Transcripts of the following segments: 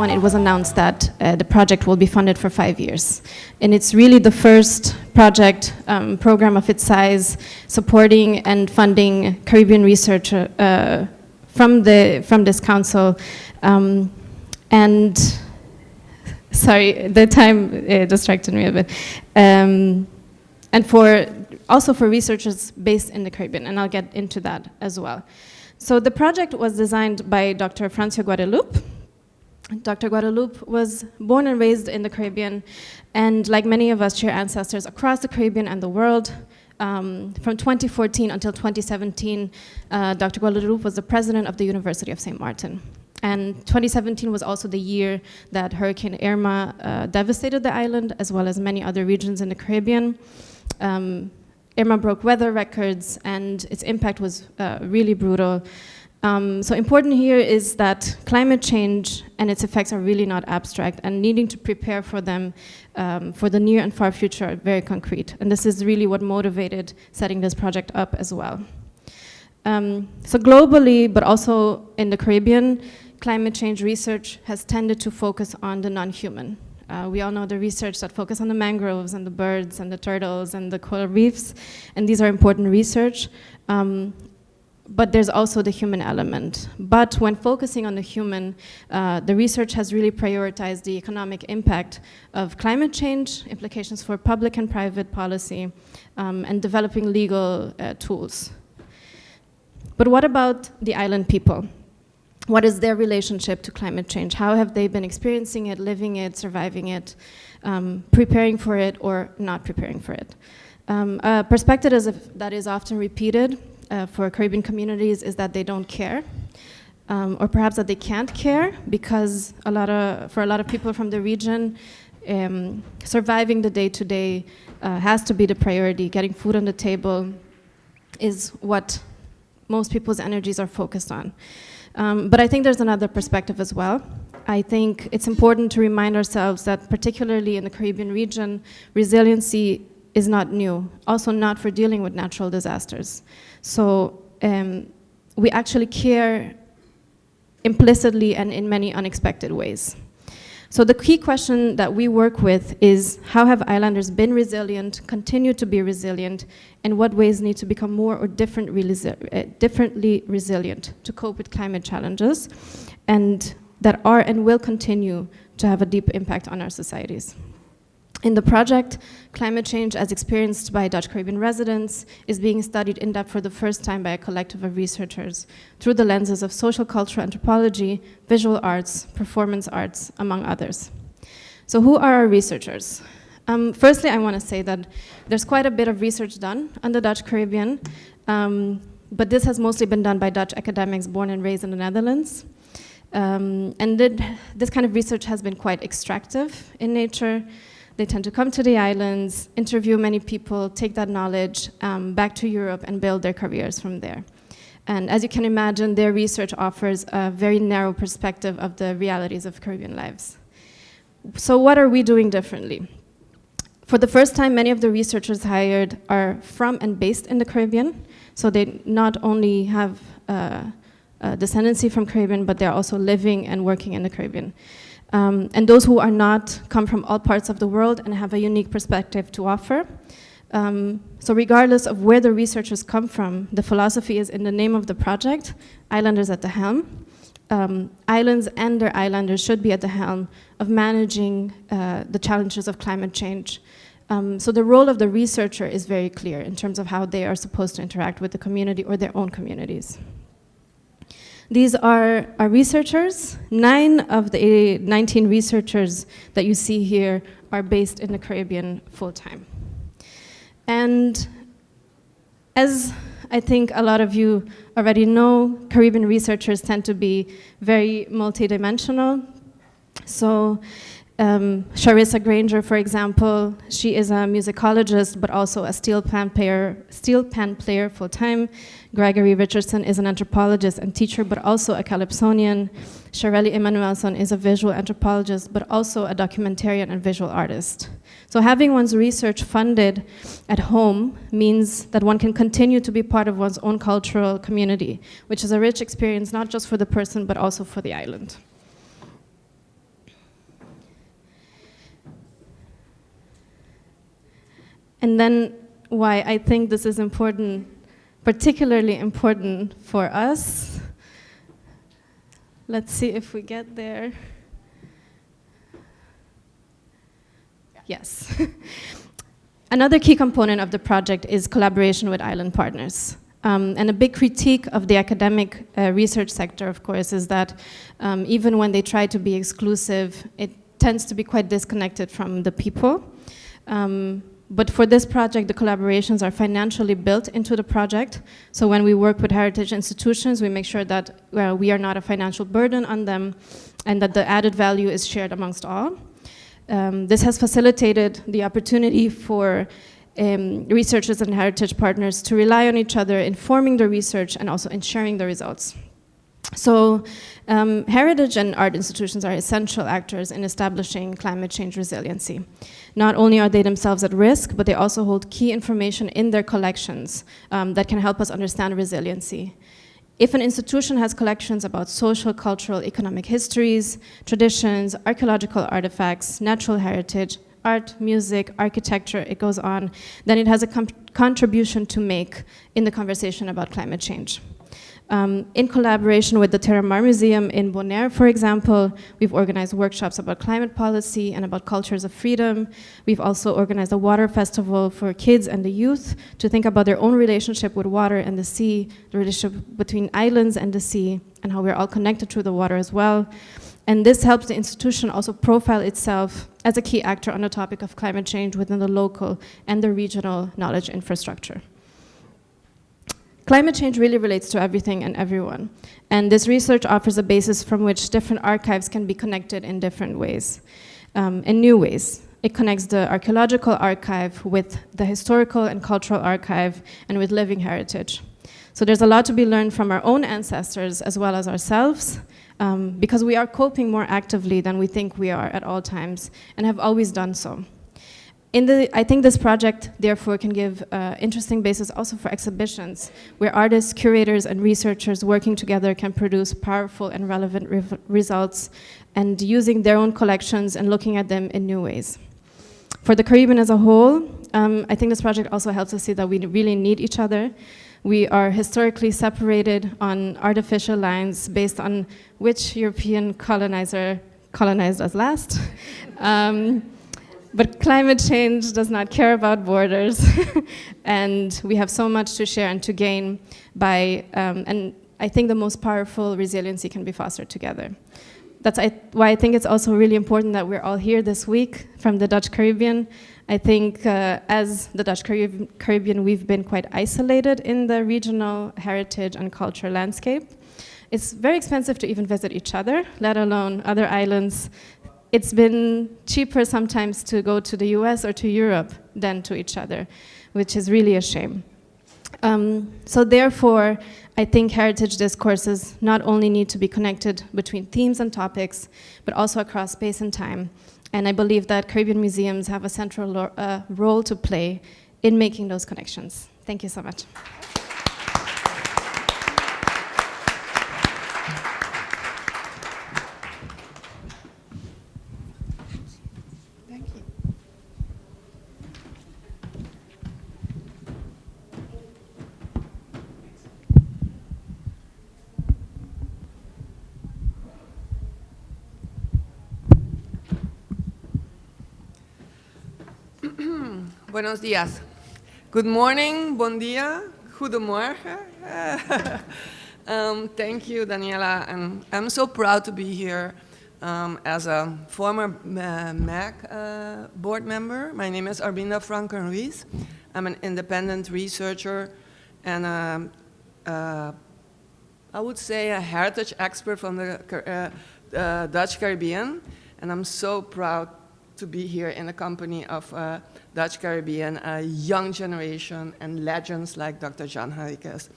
2021, it was announced that the project will be funded for 5 years. And it's really the first project program of its size supporting and funding Caribbean research from this council. And sorry, the time distracted me a bit. And also for researchers based in the Caribbean, and I'll get into that as well. So the project was designed by Dr. Francio Guadalupe. Dr. Guadalupe was born and raised in the Caribbean, and like many of us, share ancestors across the Caribbean and the world. From 2014 until 2017, Dr. Guadalupe was the president of the University of St. Martin. And 2017 was also the year that Hurricane Irma devastated the island, as well as many other regions in the Caribbean. Irma broke weather records, and its impact was really brutal. So important here is that climate change and its effects are really not abstract, and needing to prepare for them for the near and far future are very concrete. And this is really what motivated setting this project up as well. So globally, but also in the Caribbean, climate change research has tended to focus on the non-human. We all know the research that focus on the mangroves and the birds and the turtles and the coral reefs, and these are important research. But there's also the human element. But when focusing on the human, the research has really prioritized the economic impact of climate change, implications for public and private policy, and developing legal tools. But what about the island people? What is their relationship to climate change? How have they been experiencing it, living it, surviving it, preparing for it, or not preparing for it? A perspective that is often repeated for Caribbean communities is that they don't care, or perhaps that they can't care, because for a lot of people from the region, surviving the day-to-day has to be the priority. Getting food on the table is what most people's energies are focused on. But I think there's another perspective as well. I think it's important to remind ourselves that particularly in the Caribbean region, resiliency is not new, also not for dealing with natural disasters. So we actually care implicitly and in many unexpected ways. So the key question that we work with is, how have islanders been resilient, continue to be resilient, and what ways need to become more or differently resilient to cope with climate challenges, and that are and will continue to have a deep impact on our societies. In the project, climate change as experienced by Dutch Caribbean residents is being studied in depth for the first time by a collective of researchers through the lenses of social cultural anthropology, visual arts, performance arts, among others. So who are our researchers? Firstly, I want to say that there's quite a bit of research done on the Dutch Caribbean, but this has mostly been done by Dutch academics born and raised in the Netherlands. And this kind of research has been quite extractive in nature. They tend to come to the islands, interview many people, take that knowledge back to Europe and build their careers from there. And as you can imagine, their research offers a very narrow perspective of the realities of Caribbean lives. So what are we doing differently? For the first time, many of the researchers hired are from and based in the Caribbean. So they not only have descendancy from Caribbean, but they're also living and working in the Caribbean. And those who are not come from all parts of the world and have a unique perspective to offer. So regardless of where the researchers come from, the philosophy is in the name of the project, Islanders at the Helm. Islands and their islanders should be at the helm of managing the challenges of climate change. So the role of the researcher is very clear in terms of how they are supposed to interact with the community or their own communities. These are our researchers. 9 of the 19 researchers that you see here are based in the Caribbean full-time. And as I think a lot of you already know, Caribbean researchers tend to be very multidimensional. So Charissa Granger, for example, she is a musicologist, but also a steel pan player full-time. Gregory Richardson is an anthropologist and teacher, but also a calypsonian. Shirley Emanuelson is a visual anthropologist, but also a documentarian and visual artist. So having one's research funded at home means that one can continue to be part of one's own cultural community, which is a rich experience, not just for the person, but also for the island. And then why I think this is important, particularly important for us. Let's see if we get there. Yes. Another key component of the project is collaboration with island partners. And a big critique of the academic research sector, of course, is that even when they try to be exclusive, it tends to be quite disconnected from the people. But for this project, the collaborations are financially built into the project. So when we work with heritage institutions, we make sure that we are not a financial burden on them and that the added value is shared amongst all. This has facilitated the opportunity for researchers and heritage partners to rely on each other in forming the research and also in sharing the results. So heritage and art institutions are essential actors in establishing climate change resiliency. Not only are they themselves at risk, but they also hold key information in their collections that can help us understand resiliency. If an institution has collections about social, cultural, economic histories, traditions, archaeological artifacts, natural heritage, art, music, architecture, it goes on, then it has a contribution to make in the conversation about climate change. In collaboration with the Terra Mar Museum in Bonaire, for example, we've organized workshops about climate policy and about cultures of freedom. We've also organized a water festival for kids and the youth to think about their own relationship with water and the sea, the relationship between islands and the sea, and how we're all connected through the water as well. And this helps the institution also profile itself as a key actor on the topic of climate change within the local and the regional knowledge infrastructure. Climate change really relates to everything and everyone, and this research offers a basis from which different archives can be connected in different ways, in new ways. It connects the archaeological archive with the historical and cultural archive and with living heritage. So there's a lot to be learned from our own ancestors as well as ourselves, because we are coping more actively than we think we are at all times and have always done so. I think this project, therefore, can give interesting basis also for exhibitions, where artists, curators, and researchers working together can produce powerful and relevant results, and using their own collections and looking at them in new ways. For the Caribbean as a whole, I think this project also helps us see that we really need each other. We are historically separated on artificial lines based on which European colonizer colonized us last. But climate change does not care about borders, and we have so much to share and to gain by, and I think the most powerful resiliency can be fostered together. That's why I think it's also really important that we're all here this week from the Dutch Caribbean. I think as the Dutch Caribbean, we've been quite isolated in the regional heritage and culture landscape. It's very expensive to even visit each other, let alone other islands. It's been cheaper sometimes to go to the US or to Europe than to each other, which is really a shame. So therefore, I think heritage discourses not only need to be connected between themes and topics, but also across space and time. And I believe that Caribbean museums have a central role to play in making those connections. Thank you so much. Buenos días. Good morning, bon dia, goedemorgen. Thank you, Daniella, and I'm so proud to be here as a former MAC board member. My name is Arminda Franken-Ruiz. I'm an independent researcher and I would say a heritage expert from the Dutch Caribbean, and I'm so proud to be here in the company of Dutch Caribbean, a young generation and legends like Dr. Jeanne Henriquez.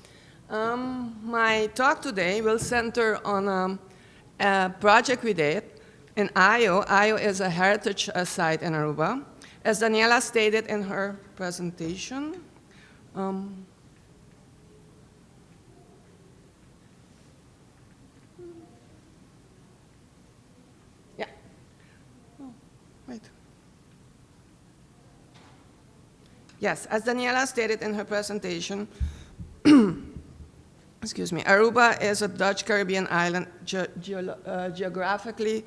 My talk today will center on a project we did in Ayo. Ayo is a heritage site in Aruba. As Daniella stated in her presentation, Yes, as Daniella stated in her presentation, excuse me, Aruba is a Dutch Caribbean island geographically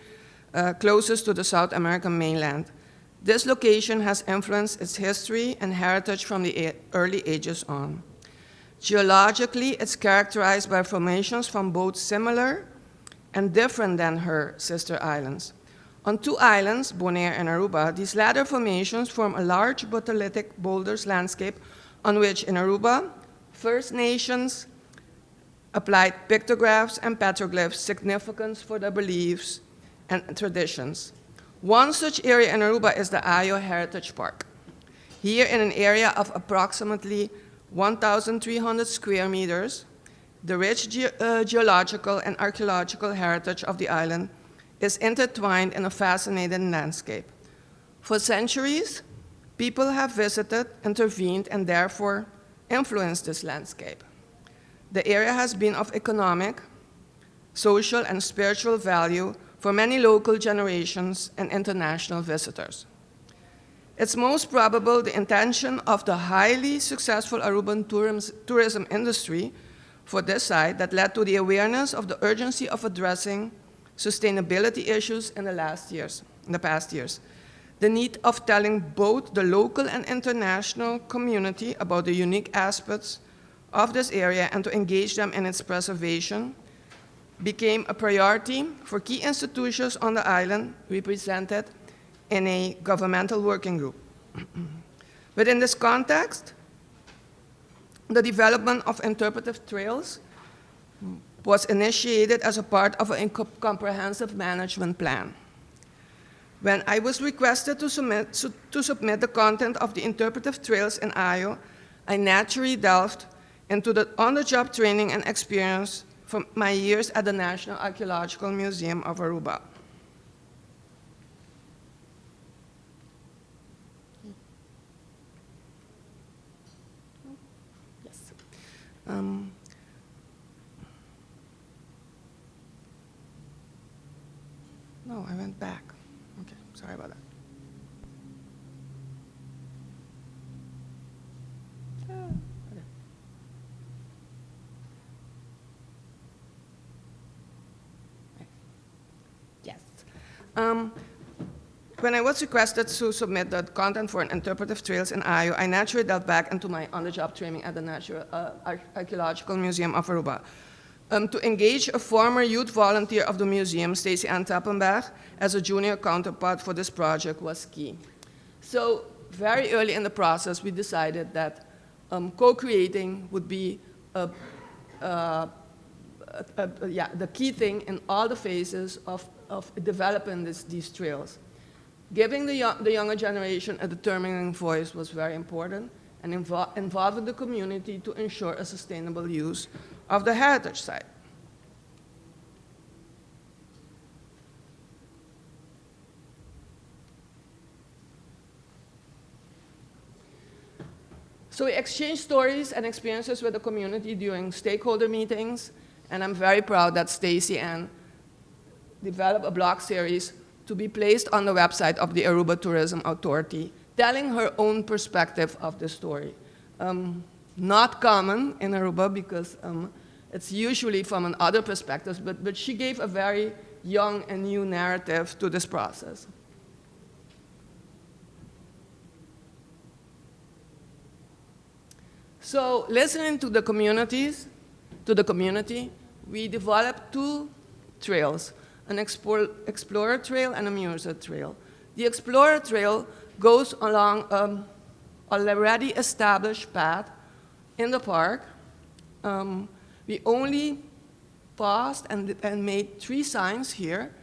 closest to the South American mainland. This location has influenced its history and heritage from the early ages on. Geologically, it's characterized by formations from both similar and different than her sister islands. On two islands, Bonaire and Aruba, these latter formations form a large basaltic boulders landscape on which in Aruba, First Nations applied pictographs and petroglyphs significance for their beliefs and traditions. One such area in Aruba is the Ayo Heritage Park. Here in an area of approximately 1,300 square meters, the rich geological and archaeological heritage of the island is intertwined in a fascinating landscape. For centuries, people have visited, intervened, and therefore influenced this landscape. The area has been of economic, social, and spiritual value for many local generations and international visitors. It's most probable the intention of the highly successful Aruban tourism industry for this site that led to the awareness of the urgency of addressing sustainability issues in the past years. The need of telling both the local and international community about the unique aspects of this area and to engage them in its preservation became a priority for key institutions on the island represented in a governmental working group. Within this context, the development of interpretive trails was initiated as a part of a comprehensive management plan. When I was requested to submit the content of the interpretive trails in Ayo, I naturally delved into the on-the-job training and experience from my years at the National Archaeological Museum of Aruba. Yes. No, I went back. Okay, sorry about that. Okay. Yes. When I was requested to submit the content for an interpretive trails in Ayo, I naturally delved back into my on-the-job training at the National Archaeological Museum of Aruba. To engage a former youth volunteer of the museum, Stacey Ann Tappenberg, as a junior counterpart for this project was key. So very early in the process, we decided that co-creating would be the key thing in all the phases of developing these trails. Giving the younger generation a determining voice was very important, and involving the community to ensure a sustainable use of the heritage site. So we exchanged stories and experiences with the community during stakeholder meetings, and I'm very proud that Stacey Ann developed a blog series to be placed on the website of the Aruba Tourism Authority, telling her own perspective of the story. Not common in Aruba because it's usually from other perspectives, but she gave a very young and new narrative to this process. So listening to the community, we developed two trails, an Explorer Trail and a Muser Trail. The Explorer Trail goes along an already established path in the park. We only paused and made 3 signs here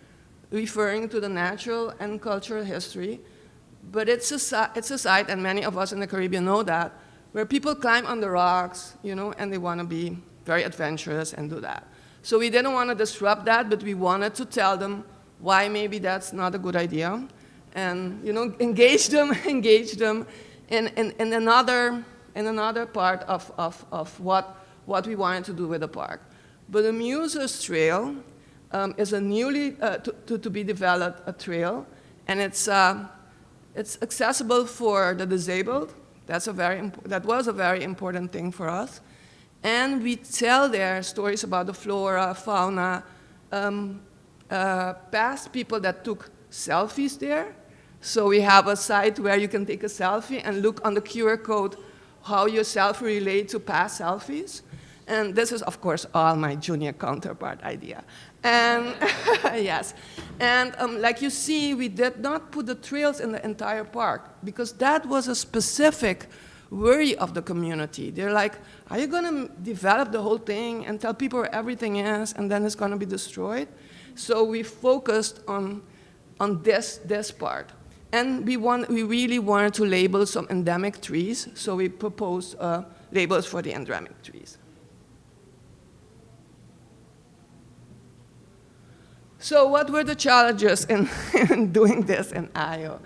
referring to the natural and cultural history, but it's a site, and many of us in the Caribbean know that, where people climb on the rocks, and they want to be very adventurous and do that. So we didn't want to disrupt that, but we wanted to tell them why maybe that's not a good idea, and engage them in another part of what we wanted to do with the park. But the Muser's Trail is a newly to be developed a trail, and it's accessible for the disabled, That was a very important thing for us. And we tell there stories about the flora, fauna, past people that took selfies there. So we have a site where you can take a selfie and look on the QR code how your selfie relates to past selfies. And this is, of course, all my junior counterpart idea. And yes, and like you see, we did not put the trails in the entire park because that was a specific worry of the community. They're like, are you going to develop the whole thing and tell people where everything is and then it's going to be destroyed? So we focused on this part. And we really wanted to label some endemic trees, so we proposed labels for the endemic trees. So what were the challenges in doing this in IO?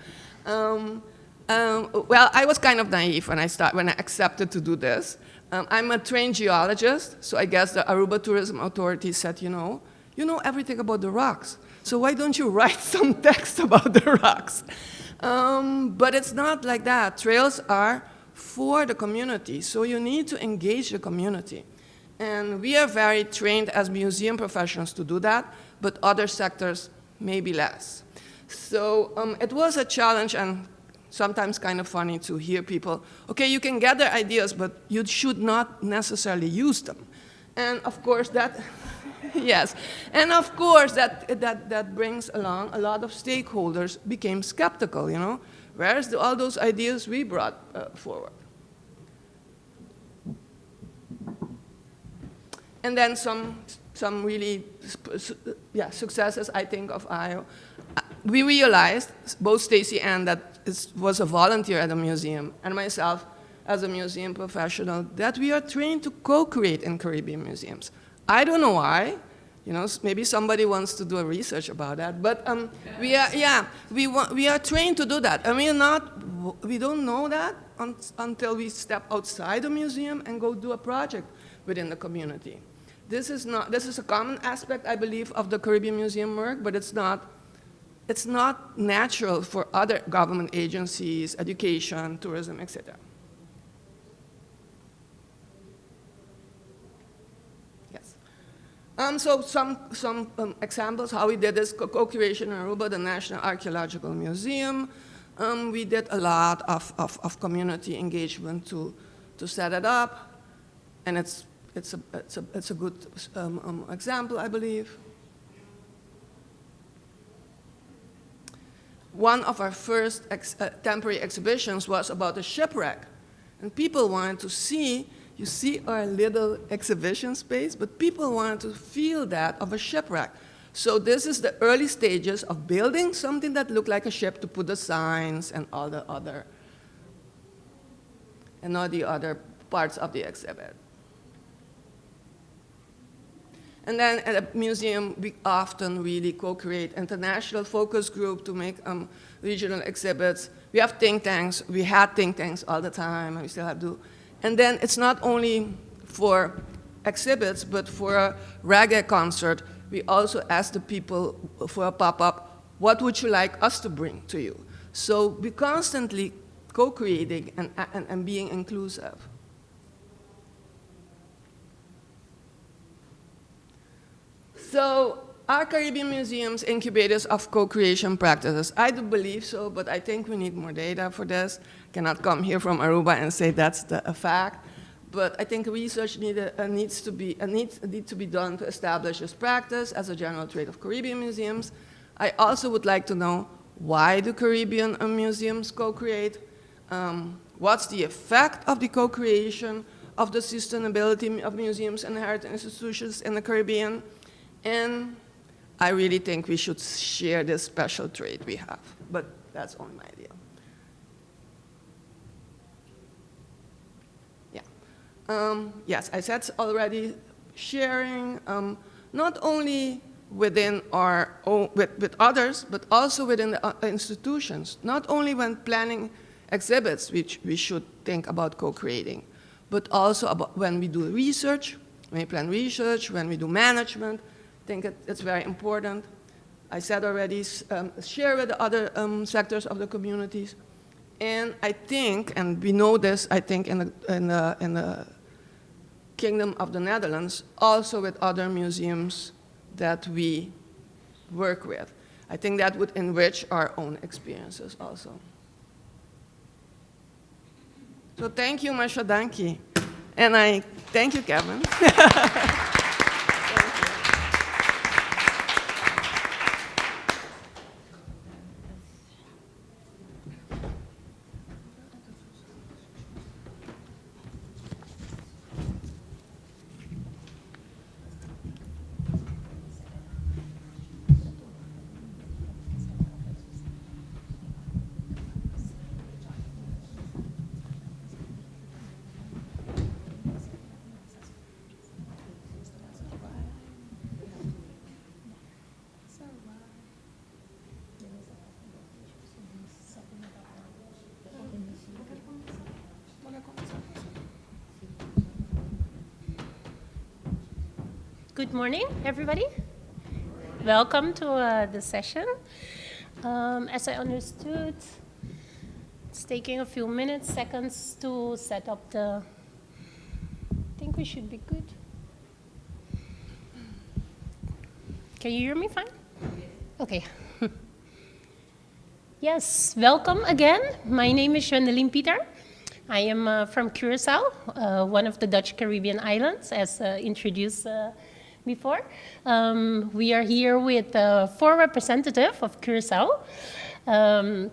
Well, I was kind of naive when I accepted to do this. I'm a trained geologist, so I guess the Aruba Tourism Authority said, you know everything about the rocks, so why don't you write some text about the rocks? But it's not like that. Trails are for the community, so you need to engage the community. And we are very trained as museum professionals to do that, but other sectors maybe less. So it was a challenge and sometimes kind of funny to hear people, okay, you can gather ideas, but you should not necessarily use them. And of course that, yes, and of course that brings along a lot of stakeholders became skeptical, Where's all those ideas we brought forward? And then some really successes, I think, of IO. We realized, both Stacy and that was a volunteer at the museum, and myself as a museum professional, that we are trained to co-create in Caribbean museums. I don't know why. Maybe somebody wants to do a research about that, but we are trained to do that. And we don't know that until we step outside the museum and go do a project within the community. This is a common aspect, I believe, of the Caribbean Museum work, but it's not natural for other government agencies, education, tourism, etc. Yes. So some examples how we did this co-creation in Aruba, the National Archaeological Museum. We did a lot of community engagement to set it up, and it's a good example, I believe. One of our first temporary exhibitions was about a shipwreck. And people wanted to see, you see our little exhibition space, but people wanted to feel that of a shipwreck. So this is the early stages of building something that looked like a ship to put the signs and all the other parts of the exhibit. And then at a museum, we often really co-create international focus group to make regional exhibits. We have think tanks. We had think tanks all the time, and we still have to. And then it's not only for exhibits, but for a reggae concert, we also ask the people for a pop-up, what would you like us to bring to you? So we're constantly co-creating and being inclusive. So are Caribbean museums incubators of co-creation practices? I do believe so, but I think we need more data for this. Cannot come here from Aruba and say that's a fact. But I think research needs to be done to establish this practice as a general trait of Caribbean museums. I also would like to know, why do Caribbean museums co-create? What's the effect of the co-creation of the sustainability of museums and heritage institutions in the Caribbean? And I really think we should share this special trait we have, but that's only my idea. Yeah. Yes, I said already, sharing not only within our own, with others, but also within the institutions. Not only when planning exhibits, which we should think about co-creating, but also about when we do research, when we plan research, when we do management. I think it's very important. I said already, share with the other sectors of the communities. And I think, and we know this, I think, in the Kingdom of the Netherlands, also with other museums that we work with. I think that would enrich our own experiences also. So thank you, Masha Danki. And I thank you, Kevin. Good morning, everybody. Welcome to the session. As I understood, it's taking a few minutes, seconds to set up the... I think we should be good. Can you hear me fine? Okay. Yes, welcome again. My name is Jeanne Peter. I am from Curaçao, one of the Dutch Caribbean islands, as introduced before. We are here with 4 representatives of Curaçao. And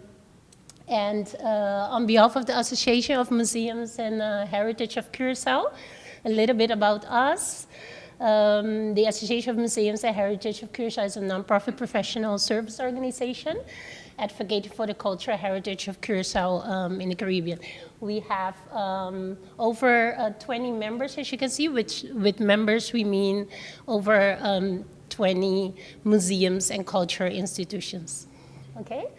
on behalf of the Association of Museums and Heritage of Curaçao, a little bit about us. The Association of Museums and Heritage of Curaçao is a nonprofit professional service organization advocating for the cultural heritage of Curaçao in the Caribbean. We have over 20 members, as you can see, which with members we mean over 20 museums and cultural institutions. Okay,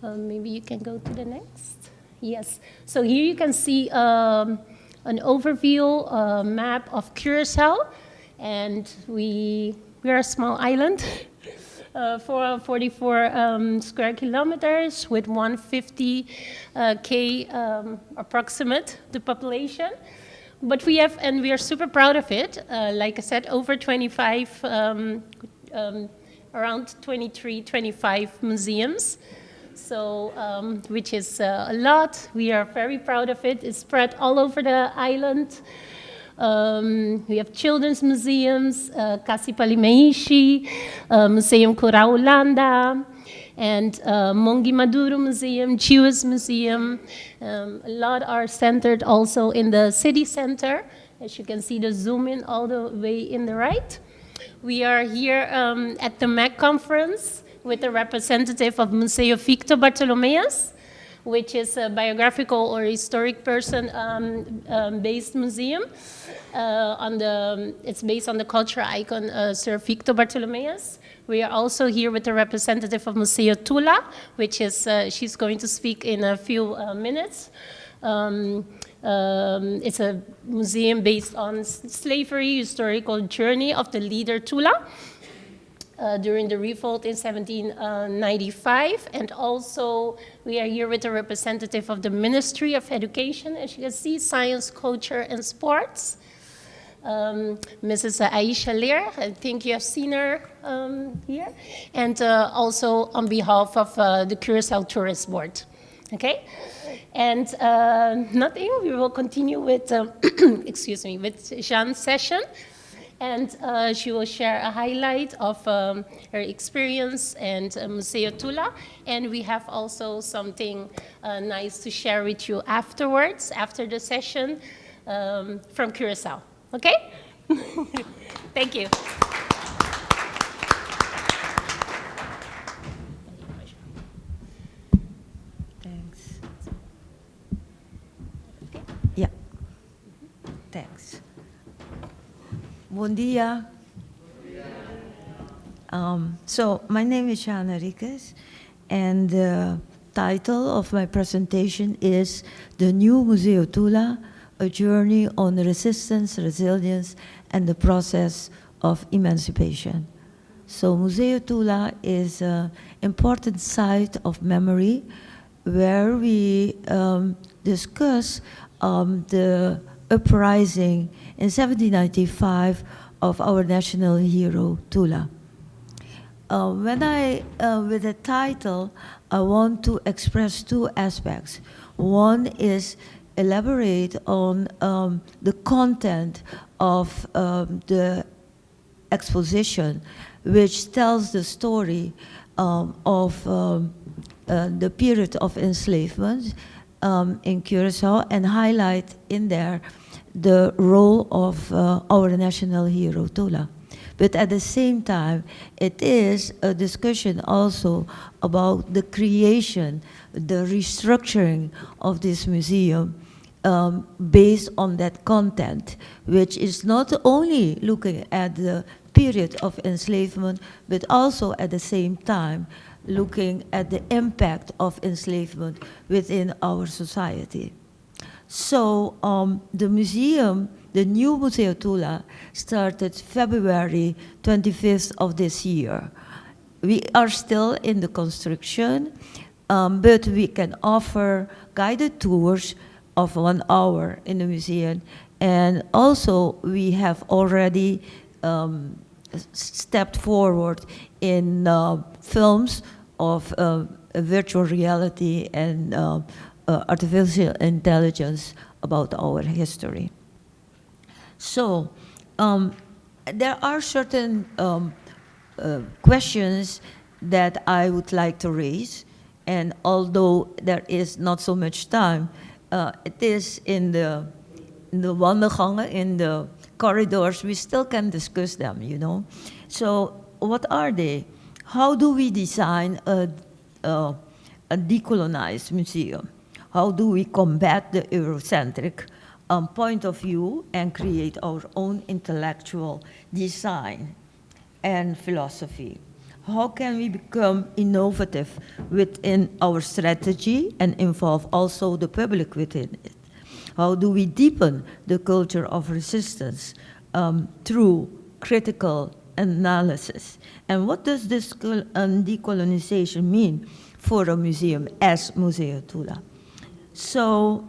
maybe you can go to the next. Yes, so here you can see an overview map of Curaçao, and we are a small island. For 44 square kilometers with 150K approximate the population. But we have, and we are super proud of it, like I said, over 25, around 23, 25 museums. So, which is a lot. We are very proud of it. It's spread all over the island. We have children's museums, Casa Palimeishi, Museum Coral Holanda, and Mongi Maduro Museum, Jewish Museum. A lot are centered also in the city center. As you can see, the zoom in all the way in the right. We are here at the MAC conference with a representative of Museo Victor Bartolomeus, which is a biographical or historic person based museum. It's based on the cultural icon Sir Victor Bartolomeus. We are also here with a representative of Museo Tula, which is, she's going to speak in a few minutes. It's a museum based on slavery, historical journey of the leader Tula. During the revolt in 1795, and also we are here with a representative of the Ministry of Education, as you can see, Science, Culture, and Sports. Mrs. Aisha Lear, I think you have seen her here, and also on behalf of the Curaçao Tourist Board. Okay, and nothing. We will continue with, excuse me, with Jeanne's session. And she will share a highlight of her experience and Museo Tula. And we have also something nice to share with you afterwards, after the session, from Curaçao. Okay? Thank you. Thanks. Yeah. Thanks. Bom dia. So my name is Jeanne Henriquez, and the title of my presentation is The New Museo Tula, A Journey on Resistance, Resilience, and the Process of Emancipation. So Museo Tula is an important site of memory where we discuss the uprising in 1795 of our national hero, Tula. With the title, I want to express two aspects. One is elaborate on the content of the exposition, which tells the story of the period of enslavement in Curacao, and highlight in there the role of our national hero, Tula. But at the same time, it is a discussion also about the creation, the restructuring of this museum based on that content, which is not only looking at the period of enslavement, but also at the same time looking at the impact of enslavement within our society. So the museum, the new Museo Tula, started February 25th of this year. We are still in the construction, but we can offer guided tours of 1 hour in the museum. And also we have already stepped forward in films of virtual reality and artificial intelligence about our history. So there are certain questions that I would like to raise, and although there is not so much time, it is in the wandelgangen, in the corridors, we still can discuss them, you know. So what are they? How do we design a decolonized museum? How do we combat the Eurocentric point of view and create our own intellectual design and philosophy? How can we become innovative within our strategy and involve also the public within it? How do we deepen the culture of resistance through critical analysis? And what does this decolonization mean for a museum as Museo Tula? So,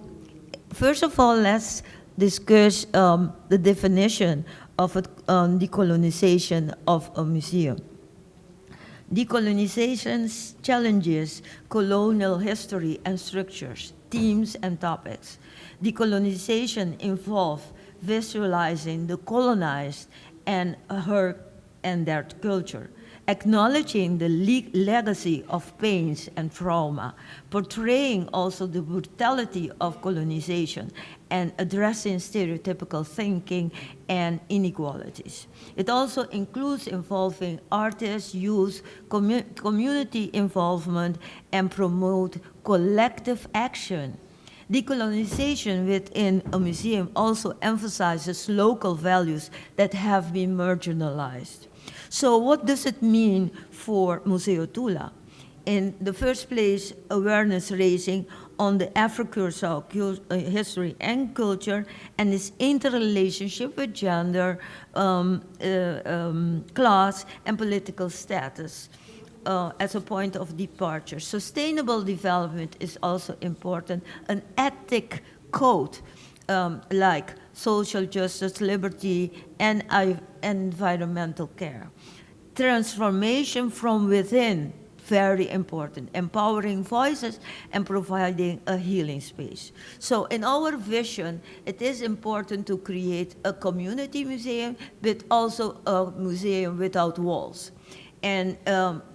first of all, let's discuss the definition of a decolonization of a museum. Decolonization challenges colonial history and structures, themes and topics. Decolonization involves visualizing the colonized and their culture, acknowledging the legacy of pains and trauma, portraying also the brutality of colonization, and addressing stereotypical thinking and inequalities. It also includes involving artists, youth, community involvement, and promote collective action. Decolonization within a museum also emphasizes local values that have been marginalized. So what does it mean for Museo Tula? In the first place, awareness raising on the Afro-Curacao history and culture and its interrelationship with gender, class, and political status as a point of departure. Sustainable development is also important. An ethic code like social justice, liberty, and environmental care. Transformation from within, very important. Empowering voices and providing a healing space. So in our vision, it is important to create a community museum, but also a museum without walls. And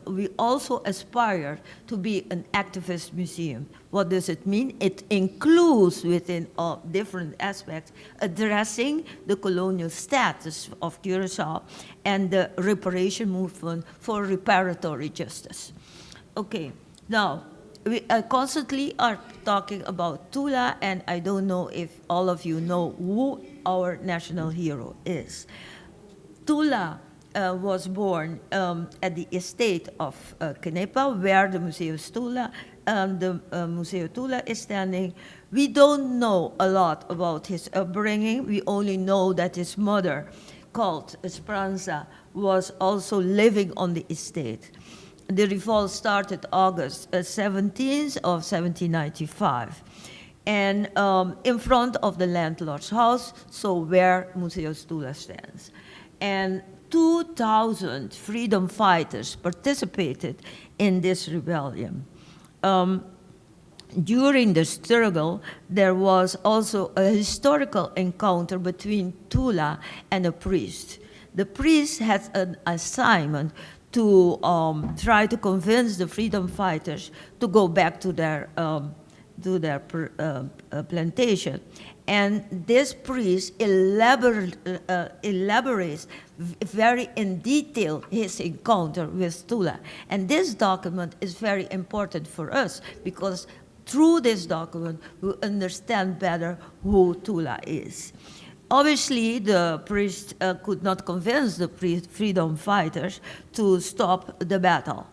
we also aspire to be an activist museum. What does it mean? It includes within different aspects addressing the colonial status of Curacao and the reparation movement for reparatory justice. Okay, now, we constantly are talking about Tula, and I don't know if all of you know who our national hero is. Tula was born at the estate of Kenepa, where the Museo Tula is standing. We don't know a lot about his upbringing. We only know that his mother, called Esperanza, was also living on the estate. the revolt started August 17th of 1795. And in front of the landlord's house, so where Museo Tula stands. And 2,000 freedom fighters participated in this rebellion. During the struggle, there was also a historical encounter between Tula and a priest. The priest had an assignment to try to convince the freedom fighters to go back to their plantation. And this priest elaborates very in detail his encounter with Tula. And this document is very important for us because through this document, we understand better who Tula is. Obviously, the priest could not convince the freedom fighters to stop the battle.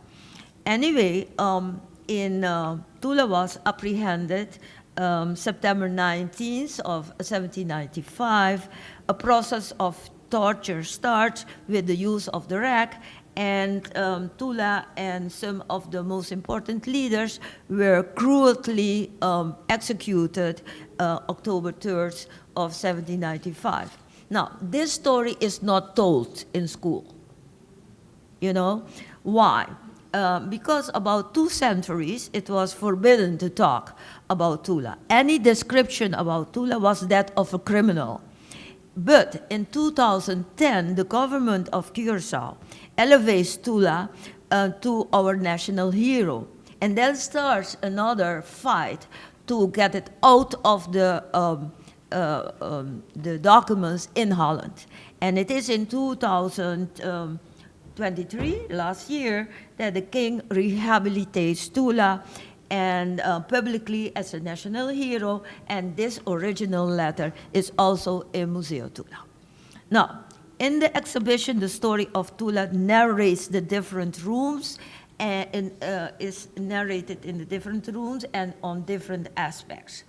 Anyway, Tula was apprehended September 19th of 1795. A process of torture starts with the use of the rack, and Tula and some of the most important leaders were cruelly executed October 3rd of 1795. Now, this story is not told in school. You know, why? Because about 2 centuries, it was forbidden to talk about Tula. Any description about Tula was that of a criminal. But in 2010, the government of Curaçao elevates Tula to our national hero. And then starts another fight to get it out of the documents in Holland. And it is in 2023, last year, that the king rehabilitates Tula and publicly as a national hero, and this original letter is also in Museo Tula. Now, in the exhibition, the story of Tula narrates the different rooms and is narrated in the different rooms and on different aspects.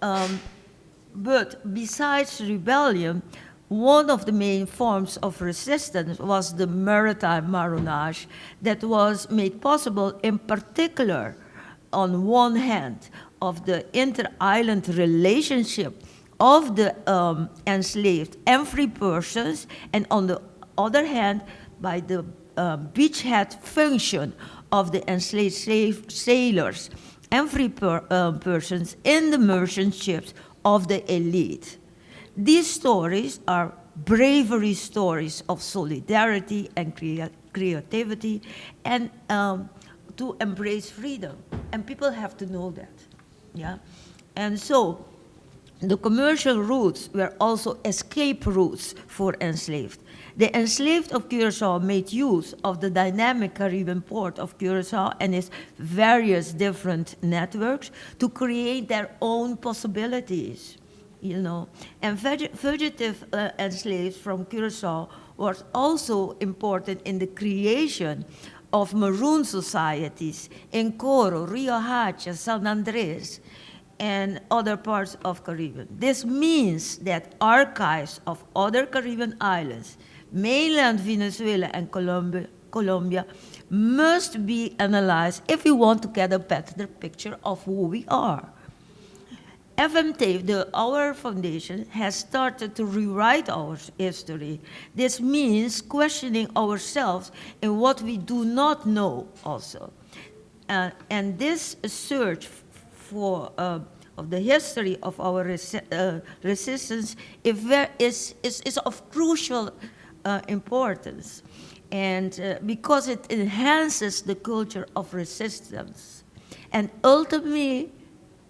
But besides rebellion, one of the main forms of resistance was the maritime marronage that was made possible in particular, on one hand, of the inter-island relationship of the enslaved and free persons, and on the other hand, by the beachhead function of the enslaved sailors and free persons in the merchant ships of the elite. These stories are bravery stories of solidarity and creativity and to embrace freedom. And people have to know that, yeah? And so the commercial routes were also escape routes for enslaved. The enslaved of Curaçao made use of the dynamic Caribbean port of Curaçao and its various different networks to create their own possibilities. You know, and fugitive enslaved from Curaçao was also important in the creation of maroon societies in Coro, Rio Hacha, San Andres, and other parts of Caribbean. This means that archives of other Caribbean islands, mainland Venezuela and Colombia, must be analyzed if we want to get a better picture of who we are. FMT, our foundation, has started to rewrite our history. This means questioning ourselves in what we do not know also. And this search for of the history of our resistance is of crucial importance, and because it enhances the culture of resistance. And ultimately,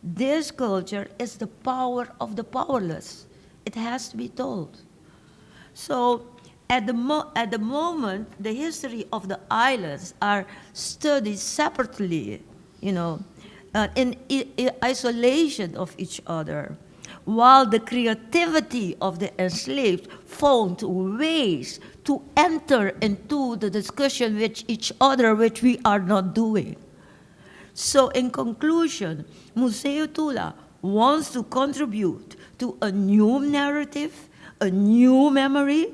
this culture is the power of the powerless. It has to be told. So at the moment, the history of the islands are studied separately, you know, in isolation of each other, while the creativity of the enslaved found ways to enter into the discussion with each other, which we are not doing. So in conclusion, Museo Tula wants to contribute to a new narrative, a new memory,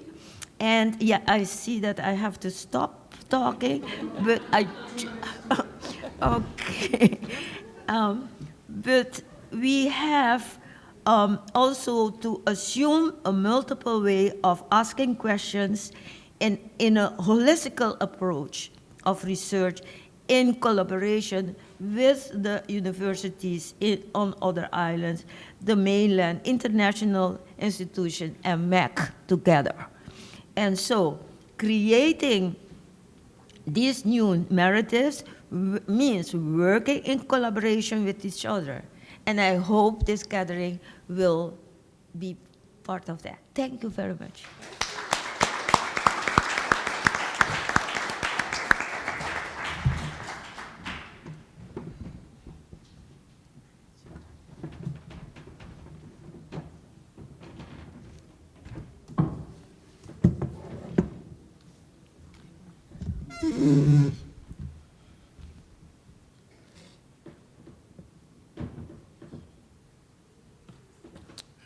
and yeah, I see that I have to stop talking, but okay. But we have also to assume a multiple way of asking questions in a holistical approach of research in collaboration with the universities on other islands, the mainland, international institution, and MEC together. And so creating these new narratives means working in collaboration with each other. And I hope this gathering will be part of that. Thank you very much.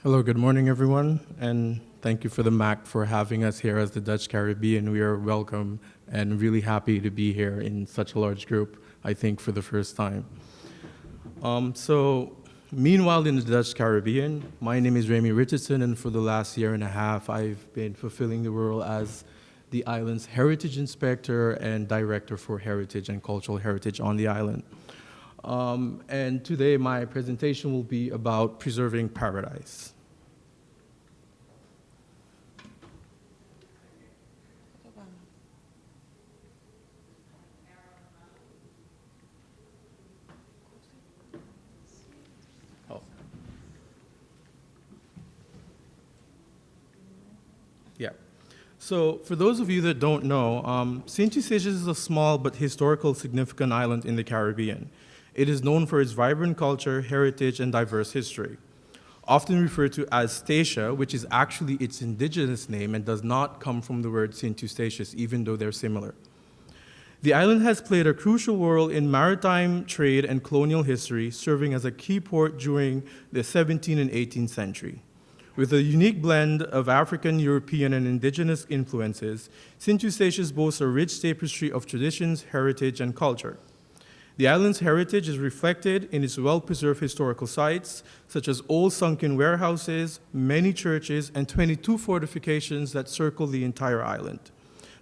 Hello, good morning, everyone, and thank you for the MAC for having us here as the Dutch Caribbean. We are welcome and really happy to be here in such a large group, I think, for the first time. Meanwhile, in the Dutch Caribbean, my name is Raimie Richardson, and for the last year and a half, I've been fulfilling the role as the island's Heritage Inspector and Director for Heritage and Cultural Heritage on the island. And today, my presentation will be about preserving paradise. Yeah. So for those of you that don't know, Sint Eustatius is a small but historical significant island in the Caribbean. It is known for its vibrant culture, heritage, and diverse history. Often referred to as Statia, which is actually its indigenous name and does not come from the word Sint Eustatius, even though they're similar. The island has played a crucial role in maritime trade and colonial history, serving as a key port during the 17th and 18th century. With a unique blend of African, European, and indigenous influences, Sint Eustatius boasts a rich tapestry of traditions, heritage, and culture. The island's heritage is reflected in its well-preserved historical sites, such as old sunken warehouses, many churches, and 22 fortifications that circle the entire island,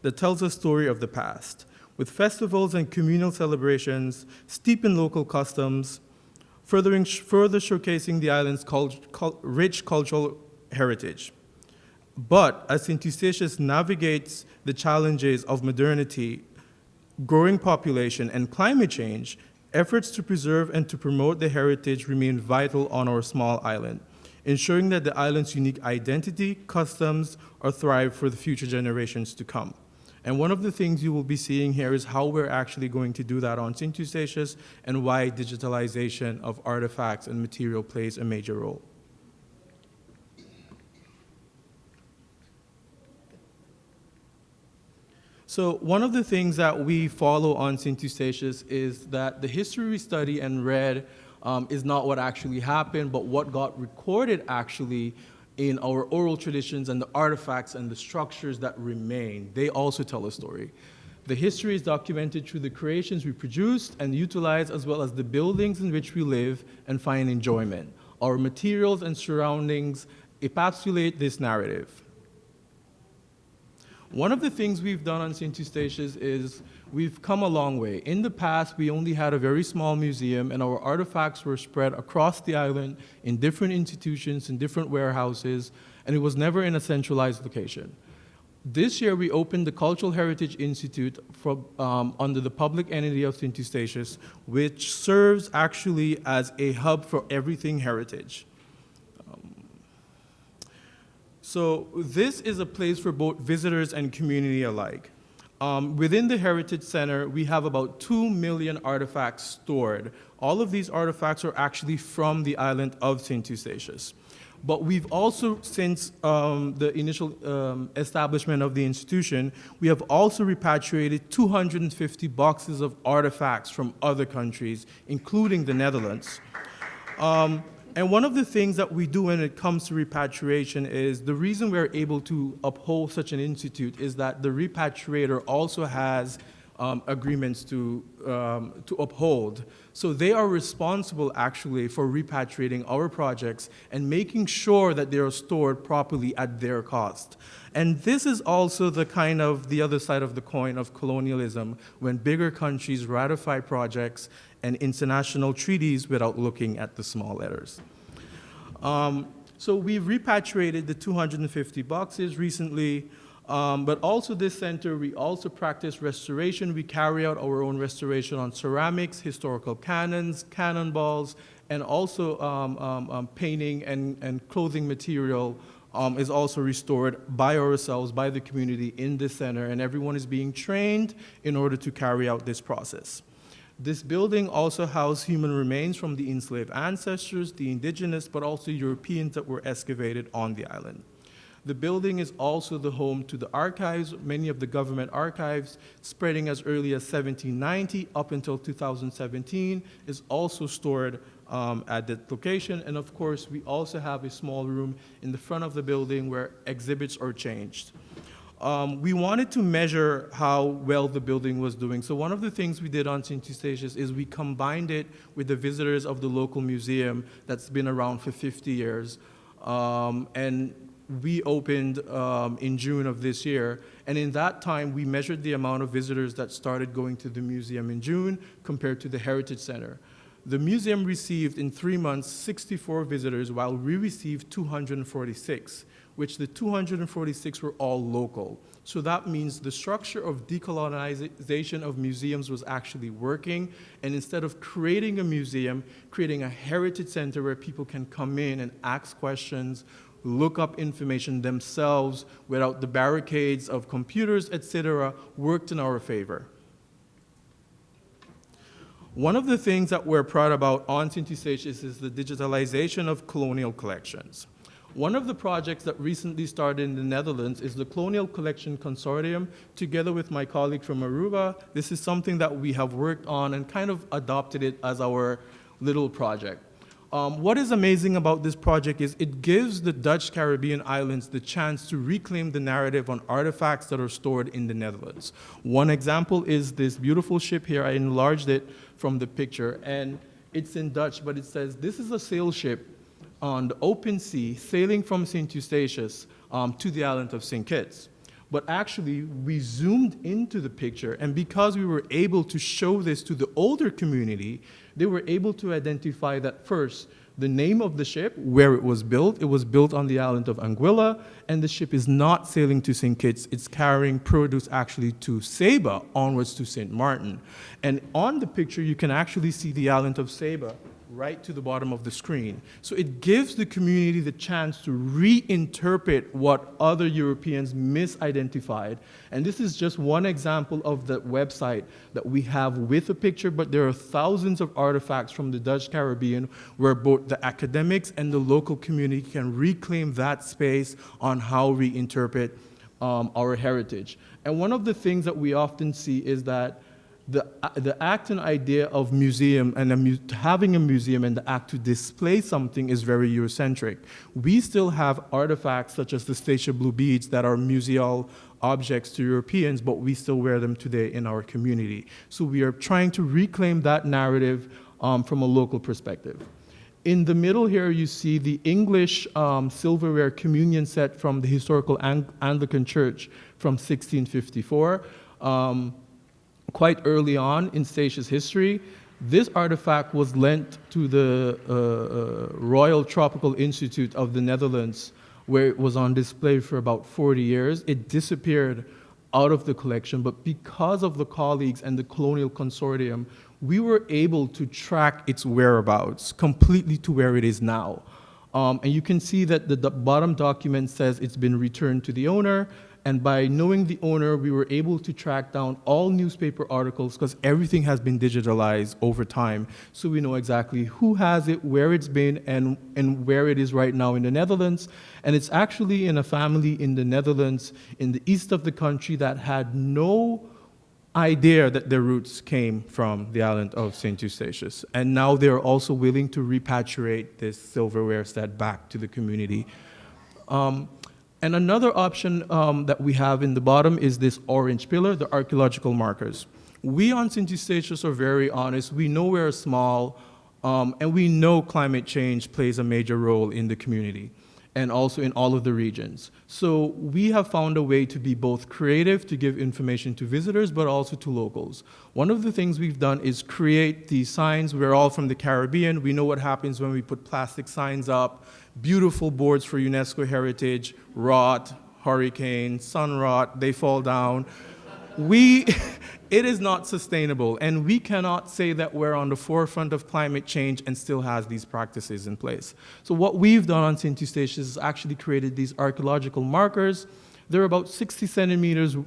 that tells a story of the past, with festivals and communal celebrations steeped in local customs, further showcasing the island's rich cultural heritage. But as Sint Eustatius navigates the challenges of modernity, growing population, and climate change, efforts to preserve and to promote the heritage remain vital on our small island, ensuring that the island's unique identity, customs, are thrive for the future generations to come. And one of the things you will be seeing here is how we're actually going to do that on Sint Eustatius and why digitalization of artifacts and material plays a major role. So one of the things that we follow on Sint Eustatius is that the history we study and read is not what actually happened, but what got recorded actually in our oral traditions and the artifacts and the structures that remain. They also tell a story. The history is documented through the creations we produced and utilize, as well as the buildings in which we live and find enjoyment. Our materials and surroundings encapsulate this narrative. One of the things we've done on Sint Eustatius is we've come a long way. In the past, we only had a very small museum, and our artifacts were spread across the island in different institutions, in different warehouses, and it was never in a centralized location. This year, we opened the Cultural Heritage Institute under the public entity of Sint Eustatius, which serves actually as a hub for everything heritage. So this is a place for both visitors and community alike. Within the Heritage Center, we have about 2 million artifacts stored. All of these artifacts are actually from the island of Sint Eustatius. But we've also, since the initial establishment of the institution, we have also repatriated 250 boxes of artifacts from other countries, including the Netherlands. And one of the things that we do when it comes to repatriation is the reason we're able to uphold such an institute is that the repatriator also has agreements to uphold. So they are responsible actually for repatriating our projects and making sure that they are stored properly at their cost. And this is also the kind of the other side of the coin of colonialism, when bigger countries ratify projects and international treaties without looking at the small letters. So we've repatriated the 250 boxes recently. But also this center, we also practice restoration. We carry out our own restoration on ceramics, historical cannons, cannonballs, and also painting and clothing material is also restored by ourselves, by the community in this center, and everyone is being trained in order to carry out this process. This building also houses human remains from the enslaved ancestors, the indigenous, but also Europeans that were excavated on the island. The building is also the home to the archives, many of the government archives, spreading as early as 1790 up until 2017, is also stored at that location. And of course, we also have a small room in the front of the building where exhibits are changed. We wanted to measure how well the building was doing. So one of the things we did on Sint Eustatius is we combined it with the visitors of the local museum that's been around for 50 years. And we opened in June of this year, and in that time we measured the amount of visitors that started going to the museum in June compared to the Heritage Center. The museum received in 3 months 64 visitors, while we received 246, which the 246 were all local. So that means the structure of decolonization of museums was actually working, and instead of creating a museum, creating a heritage center where people can come in and ask questions, look up information themselves without the barricades of computers, etc., worked in our favor. One of the things that we're proud about on Sint Eustatius is the digitalization of colonial collections. One of the projects that recently started in the Netherlands is the Colonial Collection Consortium, together with my colleague from Aruba. This is something that we have worked on and kind of adopted it as our little project. What is amazing about this project is it gives the Dutch Caribbean islands the chance to reclaim the narrative on artifacts that are stored in the Netherlands. One example is this beautiful ship here. I enlarged it from the picture, and it's in Dutch, but it says, this is a sail ship on the open sea sailing from Sint Eustatius to the island of St. Kitts. But actually, we zoomed into the picture, and because we were able to show this to the older community, they were able to identify that first, the name of the ship, where it was built on the island of Anguilla, and the ship is not sailing to St. Kitts, it's carrying produce actually to Saba, onwards to St. Martin. And on the picture, you can actually see the island of Saba right to the bottom of the screen. So it gives the community the chance to reinterpret what other Europeans misidentified. And this is just one example of the website that we have with a picture, but there are thousands of artifacts from the Dutch Caribbean where both the academics and the local community can reclaim that space on how we interpret our heritage. And one of the things that we often see is that the act and idea of museum and having a museum and the act to display something is very Eurocentric. We still have artifacts such as the Statia Blue beads that are museal objects to Europeans, but we still wear them today in our community. So we are trying to reclaim that narrative from a local perspective. In the middle here, you see the English silverware communion set from the historical Anglican Church from 1654. Quite early on in Statia's history, this artifact was lent to the Royal Tropical Institute of the Netherlands, where it was on display for about 40 years. It disappeared out of the collection, but because of the colleagues and the Colonial Consortium, we were able to track its whereabouts completely to where it is now. And you can see that the bottom document says it's been returned to the owner. And by knowing the owner, we were able to track down all newspaper articles because everything has been digitalized over time. So we know exactly who has it, where it's been, and where it is right now in the Netherlands. And it's actually in a family in the Netherlands, in the east of the country, that had no idea that their roots came from the island of St. Eustatius. And now they're also willing to repatriate this silverware set back to the community. And another option that we have in the bottom is this orange pillar, the archaeological markers. We on St. Eustatius are very honest. We know we're small, and we know climate change plays a major role in the community and also in all of the regions. So we have found a way to be both creative, to give information to visitors, but also to locals. One of the things we've done is create these signs. We're all from the Caribbean. We know what happens when we put plastic signs up, beautiful boards for UNESCO heritage, rot, hurricane, sun rot, they fall down. It is not sustainable, and we cannot say that we're on the forefront of climate change and still has these practices in place. So what we've done on St. Eustatius is actually created these archaeological markers. They're about 60 centimeters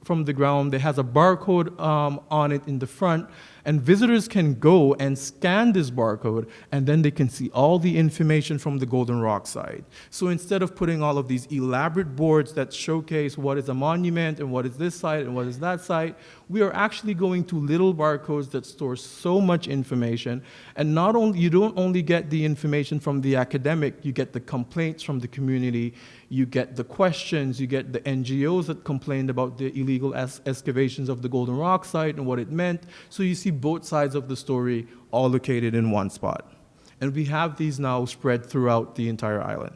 from the ground. They has a barcode on it in the front, and visitors can go and scan this barcode, and then they can see all the information from the Golden Rock side. So instead of putting all of these elaborate boards that showcase what is a monument and what is this site and what is that site, we are actually going to little barcodes that store so much information. And not only, you don't only get the information from the academic, you get the complaints from the community, you get the questions, you get the NGOs that complained about the illegal excavations of the Golden Rock site and what it meant. So you see both sides of the story all located in one spot. And we have these now spread throughout the entire island.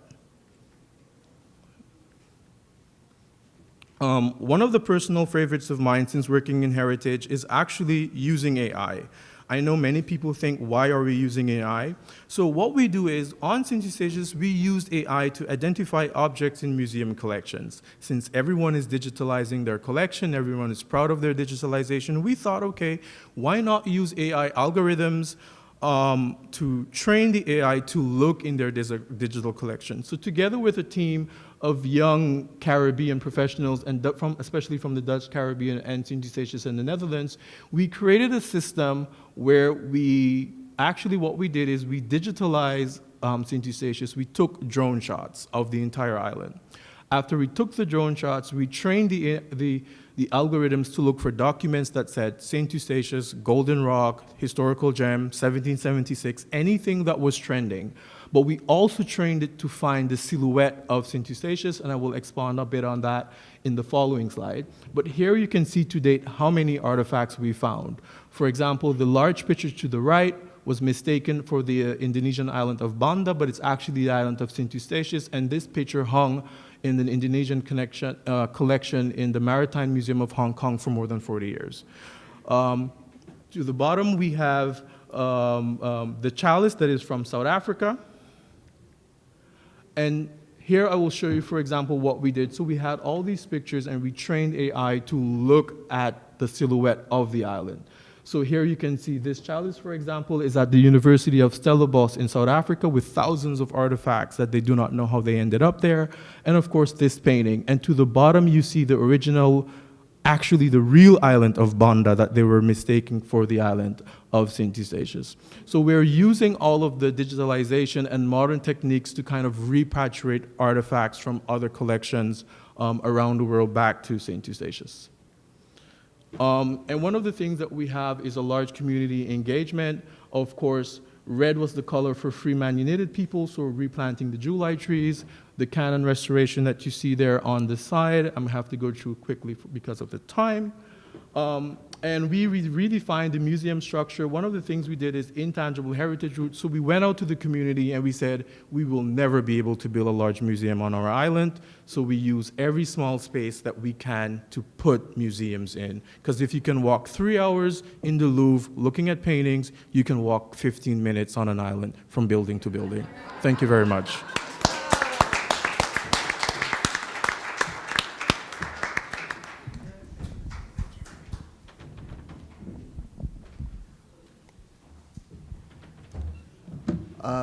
One of the personal favorites of mine since working in heritage is actually using AI. I know many people think, why are we using AI? So what we do is, on St. Eustatius, we used AI to identify objects in museum collections. Since everyone is digitalizing their collection, everyone is proud of their digitalization, we thought, okay, why not use AI algorithms to train the AI to look in their digital collection. So together with a team of young Caribbean professionals, and especially from the Dutch Caribbean and St. Eustatius and the Netherlands, we created a system where what we did is we digitalized St. Eustatius. We took drone shots of the entire island. After we took the drone shots, we trained the algorithms to look for documents that said St. Eustatius, Golden Rock, historical gem, 1776, anything that was trending. But we also trained it to find the silhouette of St. Eustatius, and I will expand a bit on that in the following slide. But here you can see to date how many artifacts we found. For example, the large picture to the right was mistaken for the Indonesian island of Banda, but it's actually the island of St. Eustatius, and this picture hung in an Indonesian collection in the Maritime Museum of Hong Kong for more than 40 years. To the bottom, we have the chalice that is from South Africa. And here I will show you, for example, what we did. So we had all these pictures, and we trained AI to look at the silhouette of the island. So here you can see this chalice, for example, is at the University of Stellenbosch in South Africa with thousands of artifacts that they do not know how they ended up there. And of course, this painting. And to the bottom, you see the original, actually the real island of Banda that they were mistaking for the island of St. Eustatius. So we're using all of the digitalization and modern techniques to kind of repatriate artifacts from other collections around the world back to St. Eustatius. And one of the things that we have is a large community engagement. Of course, red was the color for free manumitted people, so we're replanting the July trees. The cannon restoration that you see there on the side, I'm gonna have to go through quickly because of the time. And we redefined the museum structure. One of the things we did is intangible heritage roots. So we went out to the community and we said, we will never be able to build a large museum on our island. So we use every small space that we can to put museums in. Because if you can walk 3 hours in the Louvre looking at paintings, you can walk 15 minutes on an island from building to building. Thank you very much.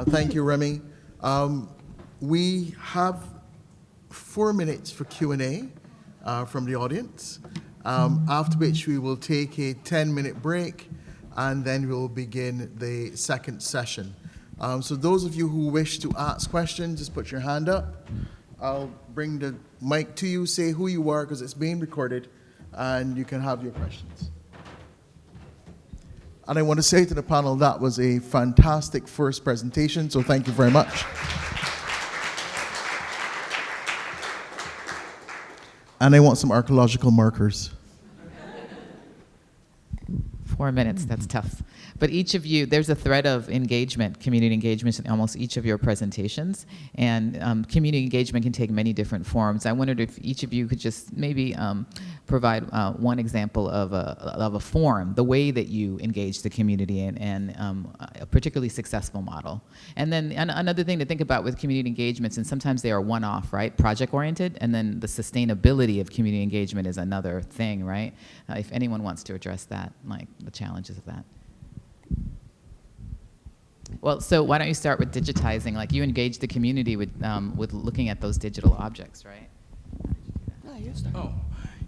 Thank you, Raimie. We have 4 minutes for Q&A from the audience, after which we will take a 10-minute break, and then we'll begin the second session. So those of you who wish to ask questions, just put your hand up. I'll bring the mic to you, say who you are, because it's being recorded, and you can have your questions. And I want to say to the panel, that was a fantastic first presentation, so thank you very much. And I want some archaeological markers. 4 minutes, that's tough. But each of you, there's a thread of engagement, community engagement in almost each of your presentations. And community engagement can take many different forms. I wondered if each of you could just maybe provide one example of a form, the way that you engage the community and a particularly successful model. And then another thing to think about with community engagements, and sometimes they are one-off, right? Project-oriented, and then the sustainability of community engagement is another thing, right? If anyone wants to address that, like the challenges of that. Well, so why don't you start with digitizing? Like you engage the community with looking at those digital objects, right? Oh,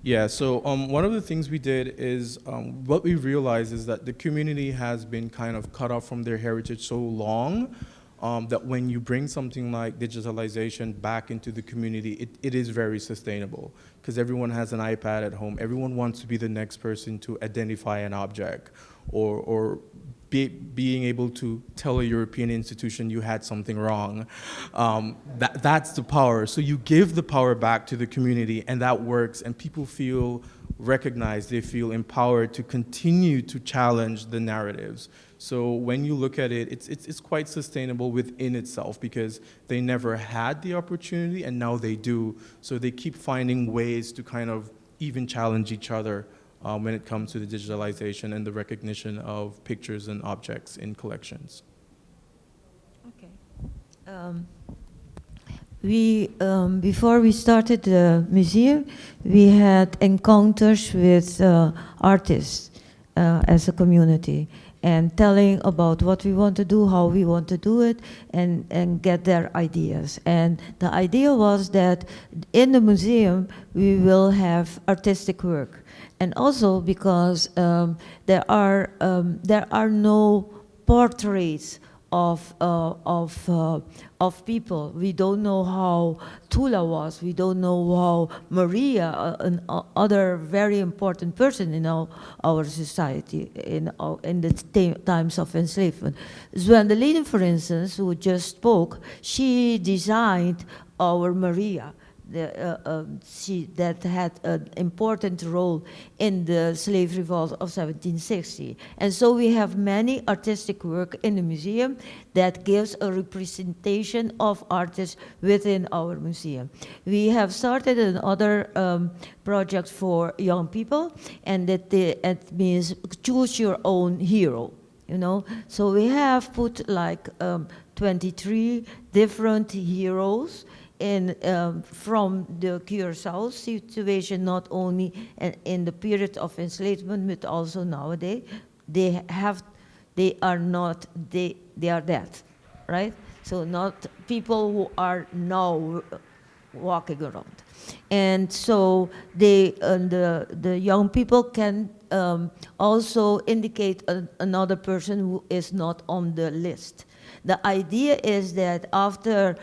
yeah. So one of the things we did is what we realized is that the community has been kind of cut off from their heritage so long that when you bring something like digitalization back into the community, it is very sustainable because everyone has an iPad at home. Everyone wants to be the next person to identify an object or being able to tell a European institution you had something wrong. That's the power. So you give the power back to the community, and that works, and people feel recognized. They feel empowered to continue to challenge the narratives. So when you look at it, it's quite sustainable within itself because they never had the opportunity, and now they do. So they keep finding ways to kind of even challenge each other when it comes to the digitalization and the recognition of pictures and objects in collections. Okay. Before we started the museum, we had encounters with artists as a community and telling about what we want to do, how we want to do it, and get their ideas. And the idea was that in the museum, we will have artistic work. And also because there are no portraits of people. We don't know how Tula was. We don't know how Maria, another very important person in our society in the times of enslavement. Zwendelin, for instance, who just spoke, she designed our Maria. That had an important role in the slave revolt of 1760. And so we have many artistic work in the museum that gives a representation of artists within our museum. We have started another project for young people, and it means choose your own hero. You know, so we have put like 23 different heroes from the Curacao situation, not only in the period of enslavement, but also nowadays. They are dead, right? So not people who are now walking around. And so the young people can also indicate another person who is not on the list. The idea is that after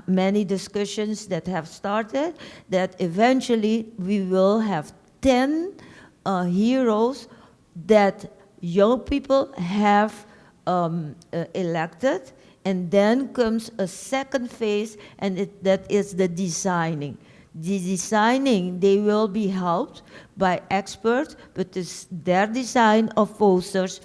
many discussions that have started, that eventually we will have 10 heroes that young people have elected, and then comes a second phase, and that is the designing. The designing, they will be helped by experts, but it's their design of posters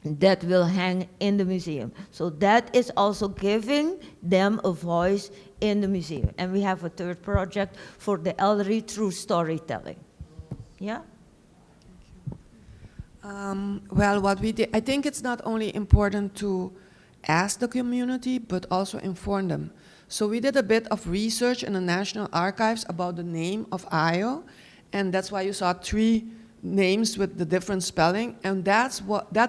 that will hang in the museum. So that is also giving them a voice in the museum. And we have a third project for the elderly through storytelling. Yeah? Well, what we did, I think it's not only important to ask the community, but also inform them. So we did a bit of research in the National Archives about the name of Ayo, and that's why you saw 3 names with the different spelling, and that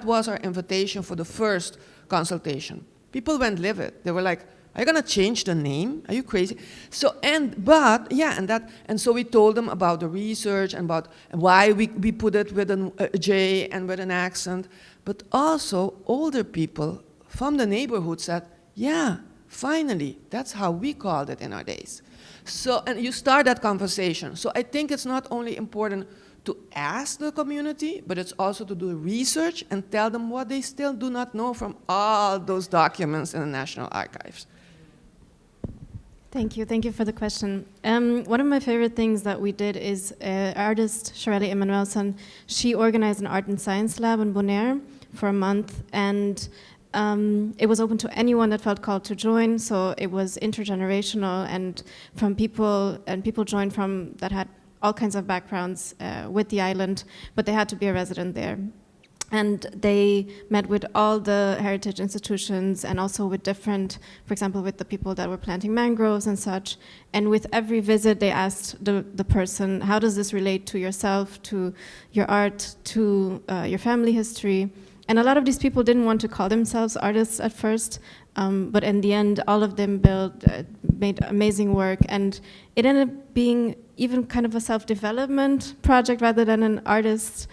was our invitation for the first consultation. People went livid. They were like, "Are you gonna change the name? Are you crazy?" So so we told them about the research and about why we put it with a J and with an accent, but also older people from the neighborhood said, "Yeah, finally, that's how we called it in our days." So, and you start that conversation. So I think it's not only important to ask the community, but it's also to do research and tell them what they still do not know from all those documents in the National Archives. Thank you for the question. One of my favorite things that we did is artist Shirley Emanuelson, she organized an art and science lab in Bonaire for a month, and it was open to anyone that felt called to join, so it was intergenerational, and people joined from that had all kinds of backgrounds with the island, but they had to be a resident there. And they met with all the heritage institutions and also with different, for example, with the people that were planting mangroves and such. And with every visit, they asked the person, how does this relate to yourself, to your art, to your family history? And a lot of these people didn't want to call themselves artists at first, but in the end, all of them made amazing work, and it ended up being even kind of a self-development project rather than an artist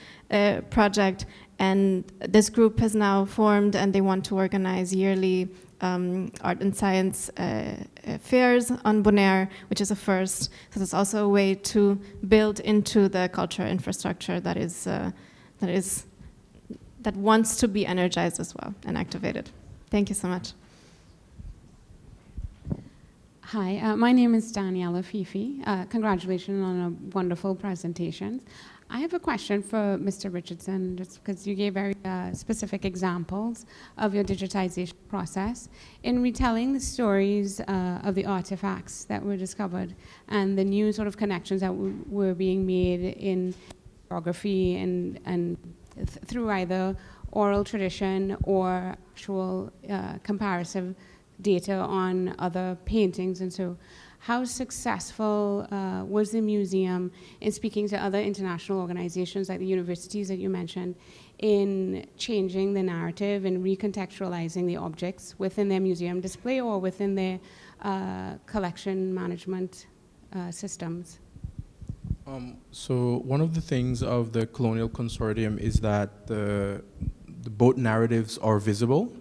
project. And this group has now formed, and they want to organize yearly art and science fairs on Bonaire, which is a first. So it's also a way to build into the cultural infrastructure that wants to be energized as well and activated. Thank you so much. Hi, my name is Daniella Fifi. Congratulations on a wonderful presentation. I have a question for Mr. Richardson, just because you gave very specific examples of your digitization process. In retelling the stories of the artifacts that were discovered and the new sort of connections that were being made in geography and through either oral tradition or actual comparative data on other paintings, and so how successful was the museum in speaking to other international organizations like the universities that you mentioned in changing the narrative and recontextualizing the objects within their museum display or within their collection management systems? So one of the things of the Colonial Consortium is that the both narratives are visible.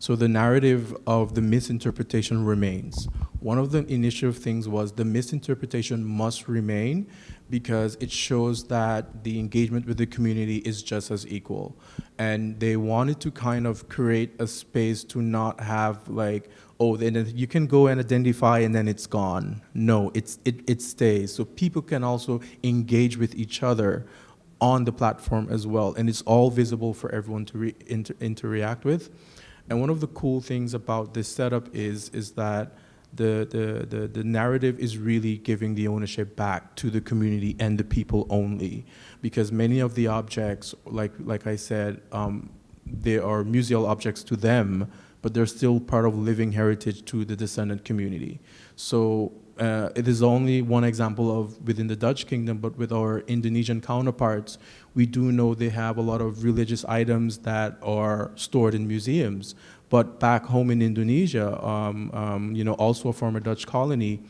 So the narrative of the misinterpretation remains. One of the initial things was the misinterpretation must remain because it shows that the engagement with the community is just as equal. And they wanted to kind of create a space to not have like, oh, then you can go and identify and then it's gone. No, it stays. So people can also engage with each other on the platform as well. And it's all visible for everyone to interact with. And one of the cool things about this setup is that the narrative is really giving the ownership back to the community and the people only, because many of the objects, like I said, they are museal objects to them, but they're still part of living heritage to the descendant community. So it is only one example of within the Dutch kingdom, but with our Indonesian counterparts, we do know they have a lot of religious items that are stored in museums. But back home in Indonesia, also a former Dutch colony,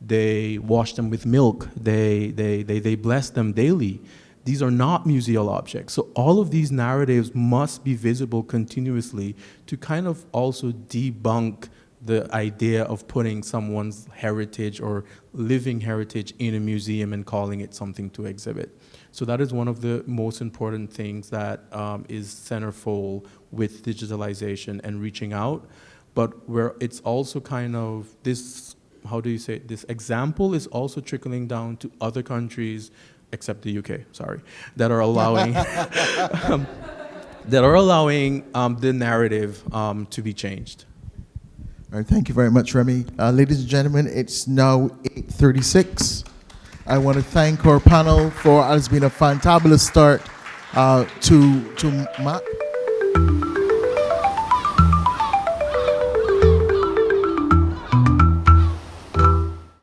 they wash them with milk. They bless them daily. These are not museal objects. So all of these narratives must be visible continuously to kind of also debunk the idea of putting someone's heritage or living heritage in a museum and calling it something to exhibit. So that is one of the most important things that is centerfold with digitalization and reaching out. But where it's also kind of this, how do you say it? This example is also trickling down to other countries, except the UK, sorry, that are allowing the narrative to be changed. All right, thank you very much, Raimie. Ladies and gentlemen, it's now 8:36. I want to thank our panel for, it's been a fantabulous start to Matt.